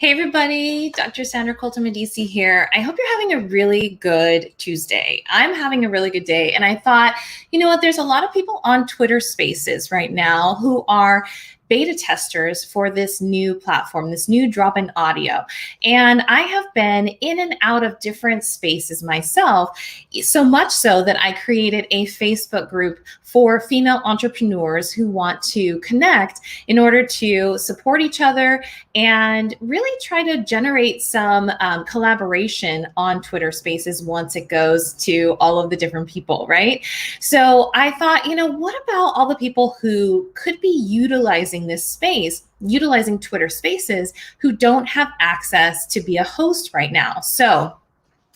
Hey everybody, Dr. Sandra Colton Medici here. I hope you're having a really good Tuesday. I'm having a really good day, and I thought, you know what, there's a lot of people on Twitter Spaces right now who are beta testers for this new platform, this new drop-in audio. And I have been in and out of different spaces myself, so much so that I created a Facebook group for female entrepreneurs who want to connect in order to support each other and really try to generate some collaboration on Twitter Spaces once it goes to all of the different people, right? So I thought, you know, what about all the people who could be utilizing this space, utilizing Twitter Spaces, who don't have access to be a host right now? So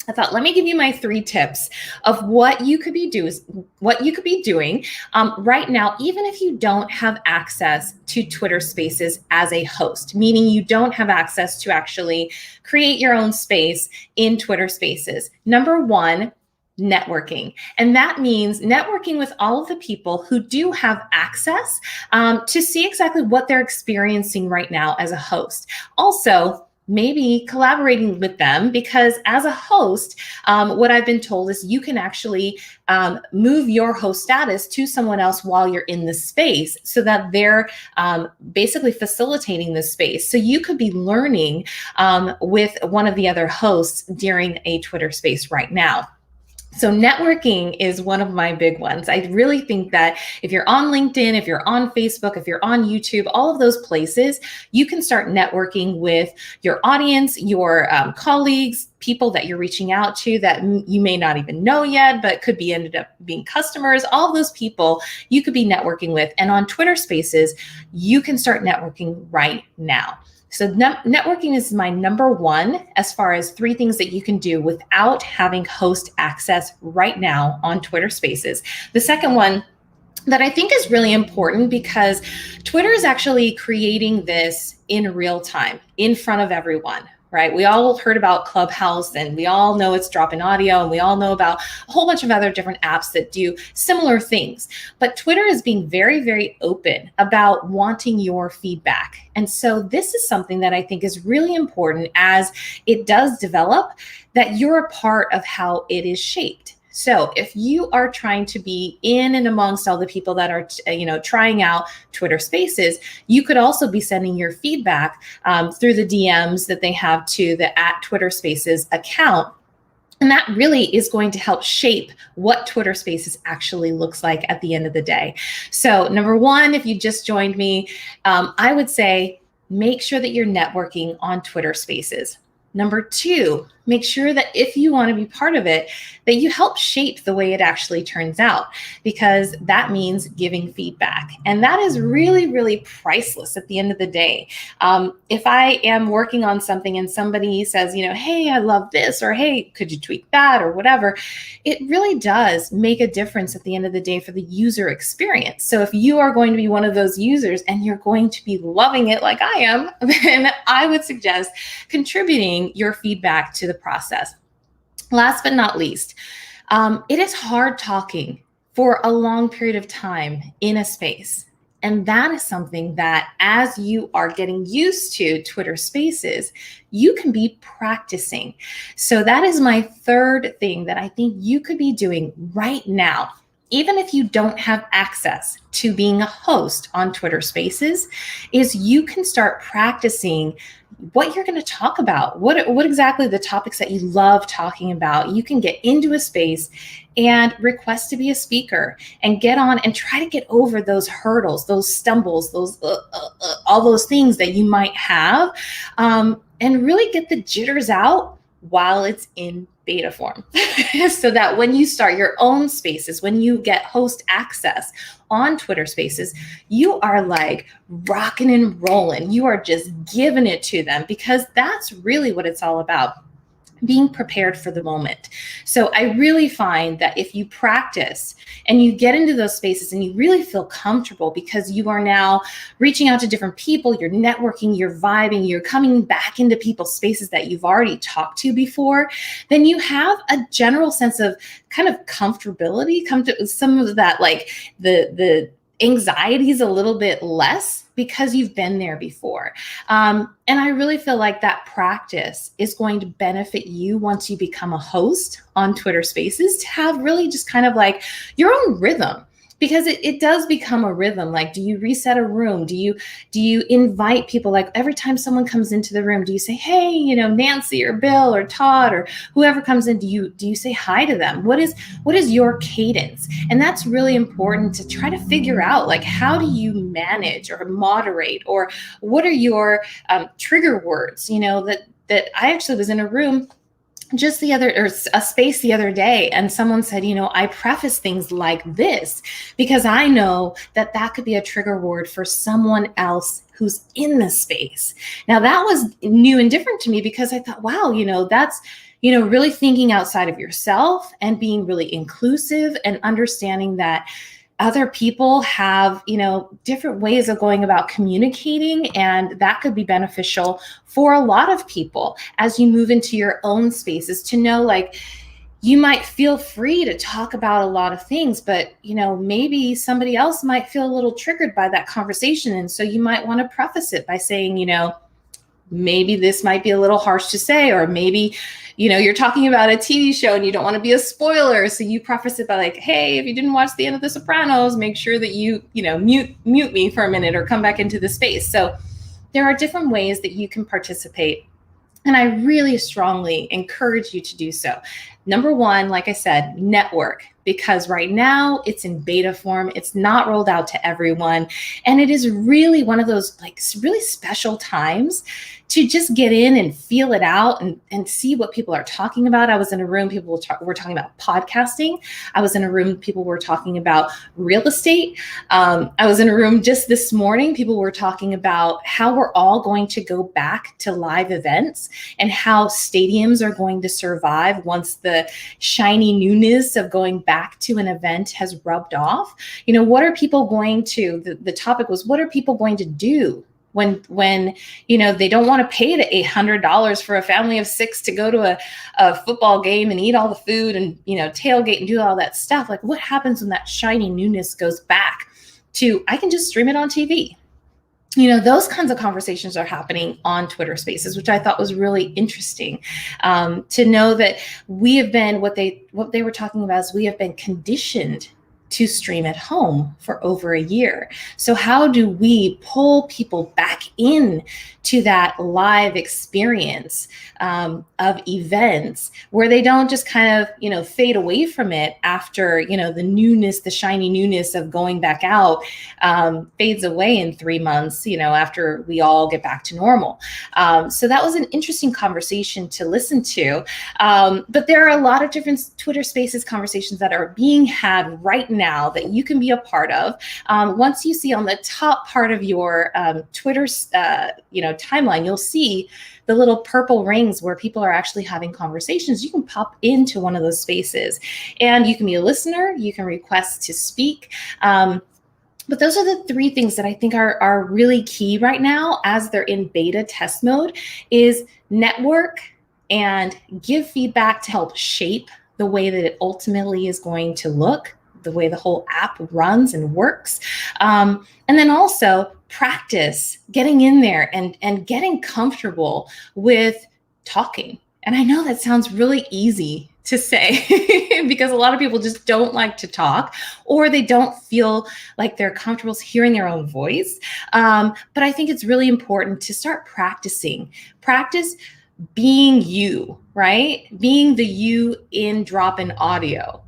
I thought, let me give you my 3 tips of what you could be doing right now, even if you don't have access to Twitter Spaces as a host, meaning you don't have access to actually create your own space in Twitter Spaces. Number 1, networking. And that means networking with all of the people who do have access to see exactly what they're experiencing right now as a host. Also, maybe collaborating with them, because as a host, what I've been told is you can actually move your host status to someone else while you're in the space, so that they're basically facilitating the space. So you could be learning with one of the other hosts during a Twitter space right now. So networking is one of my big ones. I really think that if you're on LinkedIn, if you're on Facebook, if you're on YouTube, all of those places, you can start networking with your audience, your colleagues, people that you're reaching out to that you may not even know yet, but could be ended up being customers. All of those people you could be networking with. And on Twitter Spaces, you can start networking right now. So networking is my number 1 as far as 3 things that you can do without having host access right now on Twitter Spaces. The second one that I think is really important, because Twitter is actually creating this in real time in front of everyone. Right? We all heard about Clubhouse, and we all know it's drop-in audio, and we all know about a whole bunch of other different apps that do similar things. But Twitter is being very, very open about wanting your feedback. And so this is something that I think is really important as it does develop, that you're a part of how it is shaped. So if you are trying to be in and amongst all the people that are, trying out Twitter Spaces, you could also be sending your feedback through the DMs that they have to the @Twitter Spaces account. And that really is going to help shape what Twitter Spaces actually looks like at the end of the day. So number 1, if you just joined me, I would say make sure that you're networking on Twitter Spaces. Number 2, make sure that if you want to be part of it, that you help shape the way it actually turns out, because that means giving feedback. And that is really, really priceless at the end of the day. If I am working on something and somebody says, hey, I love this, or hey, could you tweak that, or whatever, it really does make a difference at the end of the day for the user experience. So if you are going to be one of those users and you're going to be loving it like I am, then I would suggest contributing your feedback to the process. Last but not least, it is hard talking for a long period of time in a space. And that is something that, as you are getting used to Twitter Spaces, you can be practicing. So that is my 3rd thing that I think you could be doing right now. Even if you don't have access to being a host on Twitter Spaces, is you can start practicing what you're going to talk about, what exactly the topics that you love talking about. You can get into a space and request to be a speaker and get on and try to get over those hurdles, those stumbles, those all those things that you might have, and really get the jitters out while it's in beta form. So that when you start your own spaces, when you get host access on Twitter Spaces, you are like rocking and rolling. You are just giving it to them, because that's really what it's all about. Being prepared for the moment. So I really find that if you practice and you get into those spaces and you really feel comfortable, because you are now reaching out to different people, you're networking, you're vibing, you're coming back into people's spaces that you've already talked to before, then you have a general sense of kind of comfortability, come to some of that, like the anxiety is a little bit less. because you've been there before. And I really feel like that practice is going to benefit you once you become a host on Twitter Spaces, to have really just kind of like your own rhythm. Because it does become a rhythm. Like, do you reset a room? Do you invite people? Like, every time someone comes into the room, do you say, hey, Nancy or Bill or Todd or whoever comes in, do you say hi to them? What is your cadence? And that's really important to try to figure out, like, how do you manage or moderate, or what are your trigger words? That I actually was in a room just a space the other day, and someone said, I preface things like this because I know that could be a trigger word for someone else who's in the space. Now, that was new and different to me, because I thought, wow, that's really thinking outside of yourself and being really inclusive and understanding that other people have, different ways of going about communicating, and that could be beneficial for a lot of people as you move into your own spaces, to know, like, you might feel free to talk about a lot of things, but, maybe somebody else might feel a little triggered by that conversation. And so you might want to preface it by saying, maybe this might be a little harsh to say, or maybe, you're talking about a TV show and you don't want to be a spoiler. So you preface it by like, hey, if you didn't watch the end of The Sopranos, make sure that you mute me for a minute or come back into the space. So there are different ways that you can participate. And I really strongly encourage you to do so. Number one, like I said, network, because right now it's in beta form. It's not rolled out to everyone. And it is really one of those like really special times to just get in and feel it out and see what people are talking about. I was in a room, people were talking about podcasting. I was in a room, people were talking about real estate. I was in a room just this morning, people were talking about how we're all going to go back to live events and how stadiums are going to survive once the shiny newness of going back to an event has rubbed off. What are people going to, the topic was, what are people going to do when they don't want to pay the $800 for a family of 6 to go to a football game and eat all the food and, tailgate and do all that stuff? Like, what happens when that shiny newness goes back to, I can just stream it on TV? Those kinds of conversations are happening on Twitter Spaces, which I thought was really interesting, to know that we have been, what they were talking about is we have been conditioned to stream at home for over a year. So how do we pull people back in to that live experience of events where they don't just kind of, fade away from it after, the newness, the shiny newness of going back out fades away in 3 months, after we all get back to normal. So that was an interesting conversation to listen to. But there are a lot of different Twitter Spaces conversations that are being had right now that you can be a part of. Once you see on the top part of your Twitter, timeline, you'll see the little purple rings where people are actually having conversations. You can pop into one of those spaces and you can be a listener. You can request to speak. But those are the 3 things that I think are really key right now as they're in beta test mode: is network and give feedback to help shape the way that it ultimately is going to look, the way the whole app runs and works. And then also practice getting in there and getting comfortable with talking. And I know that sounds really easy to say because a lot of people just don't like to talk, or they don't feel like they're comfortable hearing their own voice. But I think it's really important to start practice being you, right? Being the you in drop-in audio,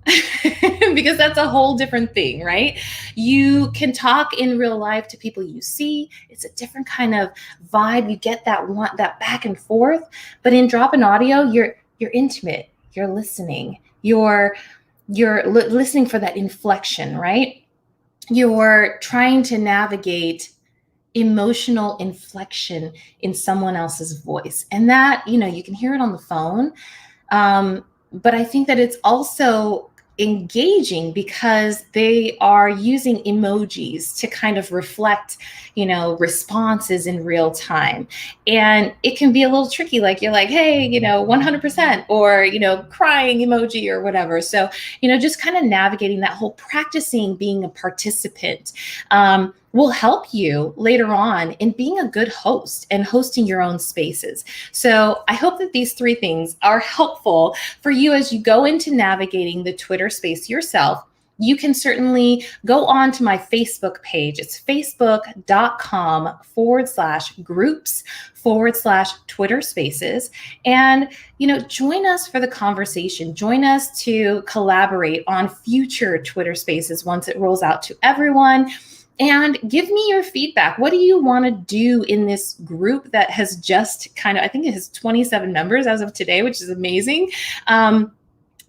because that's a whole different thing, right? You can talk in real life to people you see. It's a different kind of vibe. You get that back and forth. But in drop-in audio, you're intimate. You're listening. You're listening for that inflection, right? You're trying to navigate emotional inflection in someone else's voice. And that, you can hear it on the phone. But I think that it's also engaging because they are using emojis to kind of reflect, responses in real time. And it can be a little tricky. Like you're like, hey, 100%, or, crying emoji or whatever. So, just kind of navigating that whole practicing being a participant. will help you later on in being a good host and hosting your own spaces. So I hope that these 3 things are helpful for you as you go into navigating the Twitter space yourself. You can certainly go on to my Facebook page. It's facebook.com/groups/Twitter Spaces. And, join us for the conversation. Join us to collaborate on future Twitter Spaces once it rolls out to everyone. And give me your feedback. What do you want to do in this group that has just I think it has 27 members as of today, which is amazing.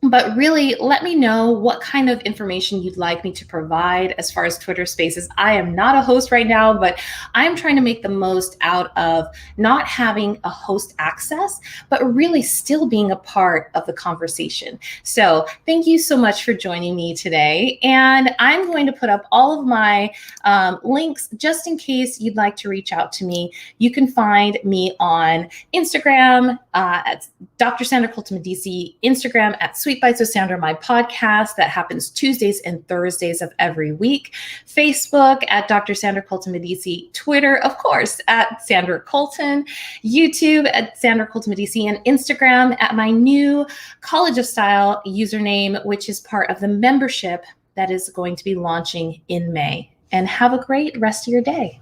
But really, let me know what kind of information you'd like me to provide as far as Twitter Spaces. I am not a host right now, but I'm trying to make the most out of not having a host access, but really still being a part of the conversation. So thank you so much for joining me today. And I'm going to put up all of my links just in case you'd like to reach out to me. You can find me on Instagram at Dr. Sandra Coltman DC, Instagram at Sweet Bites with Sandra, my podcast that happens Tuesdays and Thursdays of every week, Facebook at Dr. Sandra Coltman DC, Twitter, of course, at Sandra Colton, YouTube at Sandra Coltman DC, and Instagram at my new College of Style username, which is part of the membership that is going to be launching in May. And have a great rest of your day.